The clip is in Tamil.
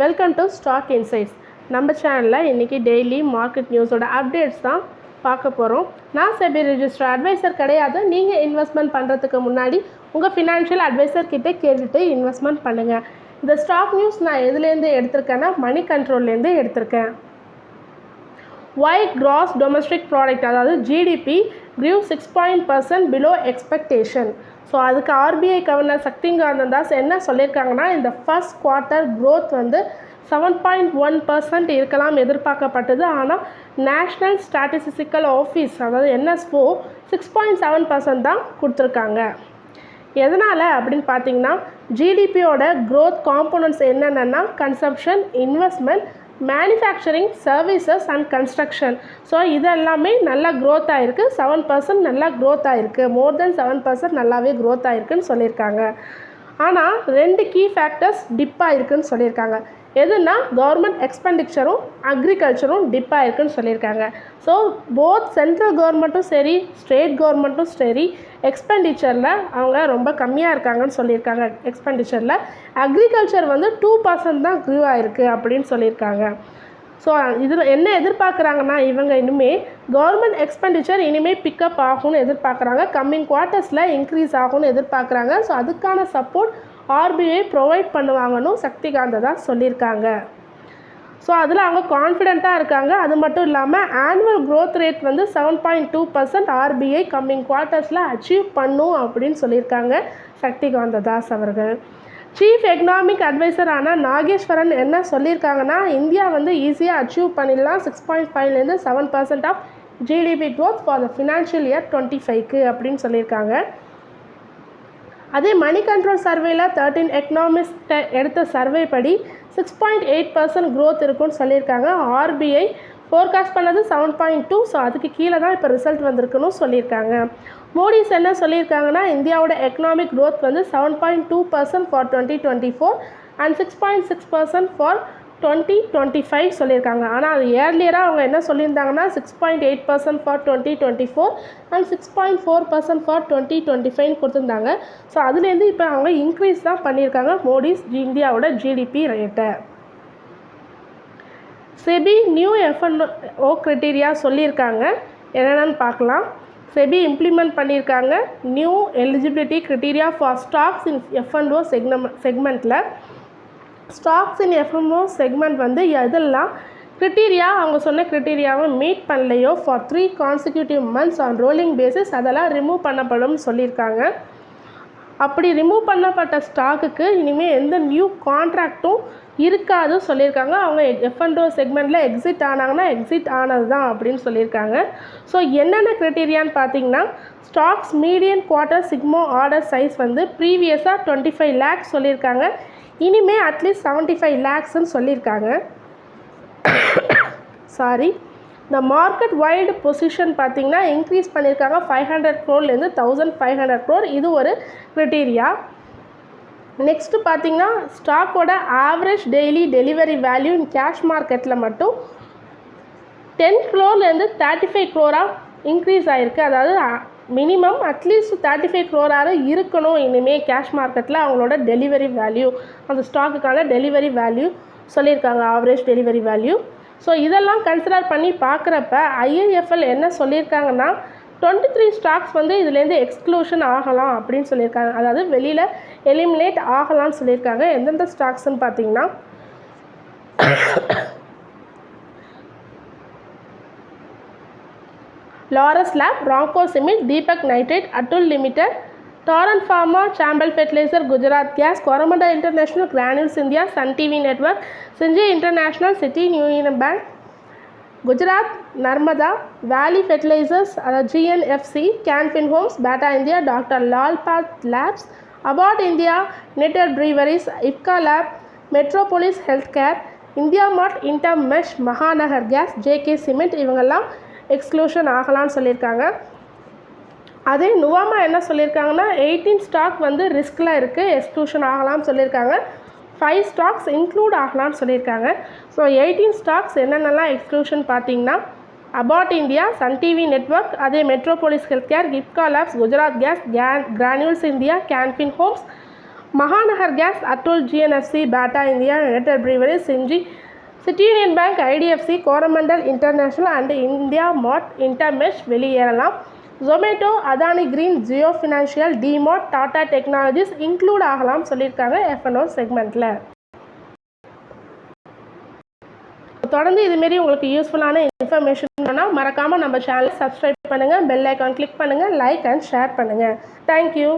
Welcome to stock insights. நம்ம சேனலில் இன்றைக்கி டெய்லி மார்க்கெட் நியூஸோட அப்டேட்ஸ் தான் பார்க்க போகிறோம். நான் செபி ரிஜிஸ்டர் அட்வைசர் கிடையாது. நீங்கள் இன்வெஸ்ட்மெண்ட் பண்ணுறதுக்கு முன்னாடி உங்கள் ஃபினான்ஷியல் அட்வைசர் கிட்டே கேட்டுட்டு இன்வெஸ்ட்மெண்ட் பண்ணுங்கள். இந்த ஸ்டாக் நியூஸ் நான் எதுலேருந்து எடுத்திருக்கேன்னா மணி கண்ட்ரோல்லேருந்து எடுத்திருக்கேன். Why gross domestic product அதாவது GDP grew 6% below expectation. So அதுக்கு ஆர்பிஐ கவர்னர் சக்திகாந்த தாஸ் என்ன சொல்லியிருக்காங்கன்னா, இந்த ஃபர்ஸ்ட் குவார்ட்டர் க்ரோத் வந்து 7.1% இருக்கலாம் எதிர்பார்க்கப்பட்டது. ஆனால் நேஷ்னல் ஸ்டாட்டிஸ்டிக்கல் ஆஃபீஸ் அதாவது என்எஸ்ஓ 6.7% தான் கொடுத்துருக்காங்க. எதனால் அப்படின்னு பார்த்தீங்கன்னா, ஜிடிபியோட க்ரோத் காம்போனன்ட்ஸ் என்னென்னா consumption, investment, manufacturing, services and construction. So இது எல்லாமே நல்லா க்ரோத் ஆகிருக்கு. 7% நல்லா க்ரோத் ஆகிருக்கு. மோர் தென் 7% நல்லாவே க்ரோத் ஆகிருக்குன்னு சொல்லியிருக்காங்க. ஆனால் 2 கீ ஃபேக்டர்ஸ் டிப் ஆகிருக்குன்னு சொல்லியிருக்காங்க. எதுனா கவர்மெண்ட் எக்ஸ்பெண்டிச்சரும் அக்ரிகல்ச்சரும் டிப் ஆகிருக்குன்னு சொல்லியிருக்காங்க. ஸோ போத் சென்ட்ரல் கவர்மெண்ட்டும் சரி ஸ்டேட் கவர்மெண்ட்டும் சரி எக்ஸ்பெண்டிச்சரில் அவங்க ரொம்ப கம்மியாக இருக்காங்கன்னு சொல்லியிருக்காங்க. எக்ஸ்பெண்டிச்சரில் அக்ரிகல்ச்சர் வந்து 2% தான் க்ரூ ஆகிருக்கு அப்படின்னு சொல்லியிருக்காங்க. ஸோ இதில் என்ன எதிர்பார்க்குறாங்கன்னா, இவங்க இனிமேல் கவர்மெண்ட் எக்ஸ்பெண்டிச்சர் இனிமேல் பிக்கப் ஆகும்னு எதிர்பார்க்குறாங்க. கம்மிங் குவார்ட்டர்ஸில் இன்க்ரீஸ் ஆகும்னு எதிர்பார்க்குறாங்க. ஸோ அதுக்கான சப்போர்ட் ஆர்பிஐ ப்ரொவைட் பண்ணுவாங்கன்னு சக்திகாந்த தான் சொல்லியிருக்காங்க. ஸோ அதில் அவங்க கான்ஃபிடெண்ட்டாக இருக்காங்க. அது மட்டும் இல்லாமல் ஆனுவல் க்ரோத் ரேட் வந்து 7.2% ஆர்பிஐ கம்மிங் குவார்ட்டர்ஸில் அச்சீவ் பண்ணும் அப்படின்னு சொல்லியிருக்காங்க சக்திகாந்த தாஸ் அவர்கள். சீஃப் எக்கனாமிக் அட்வைசரான நாகேஸ்வரன் என்ன சொல்லியிருக்காங்கன்னா, இந்தியா வந்து ஈஸியாக அச்சீவ் பண்ணிடலாம் 6.5லேருந்து 7% of GDP growth for the financial year 25க்கு அப்படின்னு சொல்லியிருக்காங்க. அதே மணி கண்ட்ரோல் சர்வேல 13 எக்கனாமிஸ்ட்டை எடுத்த சர்வே படி 6.8% க்ரோத் இருக்குன்னு சொல்லியிருக்காங்க. ஆர்பிஐ ஃபோர்காஸ்ட் பண்ணது 7.2. ஸோ அதுக்கு கீழே தான் இப்போ ரிசல்ட் வந்திருக்குன்னு சொல்லியிருக்காங்க. மோடிஸ் என்ன சொல்லியிருக்காங்கன்னா, இந்தியாவோட எக்கனாமிக் க்ரோத் வந்து 7.2% ஃபார் 2024 அண்ட் 6.6% ஃபார் 2025 சொல்லியிருக்காங்க. ஆனால் அது இயர்லியராக அவங்க என்ன சொல்லியிருந்தாங்கன்னா 6.8% ஃபார் 2024 அண்ட் 6.4% ஃபார் 2025 கொடுத்துருந்தாங்க. ஸோ அதுலேருந்து இப்போ அவங்க இன்க்ரீஸ் தான் பண்ணியிருக்காங்க மோடிஸ் இந்தியாவோட ஜிடிபி ரேட்டை. செபி நியூ எஃப்என்ஓ கிரைட்டீரியா சொல்லியிருக்காங்க. என்னென்னு பார்க்கலாம். செபி இம்ப்ளிமெண்ட் பண்ணியிருக்காங்க new eligibility criteria for stocks in FNO செக்மெண்ட்டில். ஸ்டாக்ஸ் இன் எஃப்எம்ஓ செக்மெண்ட் வந்து எதெல்லாம் க்ரிட்டீரியா அவங்க சொன்ன க்ரிட்டீரியாவை மீட் பண்ணலையோ for 3 consecutive months on rolling basis அதெல்லாம் ரிமூவ் பண்ணப்படும் சொல்லியிருக்காங்க. அப்படி ரிமூவ் பண்ணப்பட்ட ஸ்டாக்குக்கு இனிமேல் எந்த நியூ கான்ட்ராக்டும் இருக்காது சொல்லியிருக்காங்க. அவங்க எஃப்என்ஓ செக்மெண்ட்டில் எக்ஸிட் ஆனாங்கன்னா எக்ஸிட் ஆனது தான் அப்படின்னு சொல்லியிருக்காங்க. ஸோ என்னென்ன க்ரைட்டீரியான்னு பார்த்தீங்கன்னா, stocks median quarter sigma order size வந்து ப்ரீவியஸாக 25 lakhs சொல்லியிருக்காங்க. இனிமேல் அட்லீஸ்ட் 75 lakhsன்னு சொல்லியிருக்காங்க. சாரி, இந்த மார்க்கெட் வைடு பொசிஷன் பார்த்திங்கன்னா இன்க்ரீஸ் பண்ணியிருக்காங்க 500 crore-லேருந்து 1500 crore. இது ஒரு க்ரைட்டீரியா. நெக்ஸ்ட்டு பார்த்திங்கன்னா, ஸ்டாக்கோட average daily delivery value in cash மார்க்கெட்டில் மட்டும் 10 crore-லேருந்து 35 crore இன்க்ரீஸ் ஆகிருக்கு. அதாவது மினிமம் அட்லீஸ்ட் 35 crore இருக்கணும் இனிமேல் கேஷ் மார்க்கெட்டில் அவங்களோட டெலிவரி வேல்யூ, அந்த ஸ்டாக்குக்கான டெலிவரி வேல்யூ சொல்லியிருக்காங்க, ஆவரேஜ் டெலிவரி வேல்யூ. ஸோ இதெல்லாம் கன்சிடர் பண்ணி பார்க்குறப்ப ஐஏஎஃப்எல் என்ன சொல்லியிருக்காங்கன்னா, 23 ஸ்டாக்ஸ் வந்து இதுலேருந்து எக்ஸ்க்ளூஷன் ஆகலாம் அப்படின்னு சொல்லியிருக்காங்க. அதாவது வெளியில் எலிமினேட் ஆகலாம்னு சொல்லியிருக்காங்க. எந்தெந்த ஸ்டாக்ஸ்ன்னு பார்த்தீங்கன்னா, Laurus Lab, Ramco Cement, Deepak Nitrate, Atul Limited, Torrent Pharma, Chambal Fertiliser, Gujarat Gas, Coromandel International, Granules India, Sun TV Network, Syngene International, City Union Bank, Gujarat Narmada, Valley Fertilisers, GNFC, Can Fin Homes, Bata India, doctor Lal Path Labs, Abbott India, United Breweries, Ipca Lab, Metropolis Health Care, India Mart, Intermesh, Mahanagar Gas, JK Cement இவங்கெல்லாம் எக்ஸ்க்ளூஷன் ஆகலான்னு சொல்லியிருக்காங்க. அதே நுவாமா என்ன சொல்லியிருக்காங்கன்னா, 18 ஸ்டாக் வந்து ரிஸ்கில் இருக்குது, எக்ஸ்க்ளூஷன் ஆகலாம்னு சொல்லியிருக்காங்க. 5 ஸ்டாக்ஸ் இன்க்ளூட் ஆகலாம்னு சொல்லியிருக்காங்க. ஸோ 18 ஸ்டாக்ஸ் என்னென்னலாம் எக்ஸ்க்ளூஷன் பார்த்தீங்கன்னா, Abbott India, Sun TV Network, அதே Metropolis Health Care, Ipca Labs, Gujarat Gas, Granules India, Can Fin Homes, Mahanagar Gas, Atul, GNFC, Bata India, United Breweries, Syngene, City Union Bank, IDFC, Coromandel International and India Mart, Intermesh வெளியேறலாம். Zomato, Adani Green, Jio Financial, DMart, Tata Technologies include ஆகலாம் சொல்லியிருக்காங்க F&O செக்மெண்ட்டில். தொடர்ந்து இதுமாரி உங்களுக்கு யூஸ்ஃபுல்லான இன்ஃபர்மேஷன் வேணால் மறக்காமல் நம்ம சேனலை சப்ஸ்கிரைப் பண்ணுங்கள், பெல் ஐக்கான் கிளிக் பண்ணுங்கள், லைக் அண்ட் ஷேர் பண்ணுங்கள். தேங்க்யூ.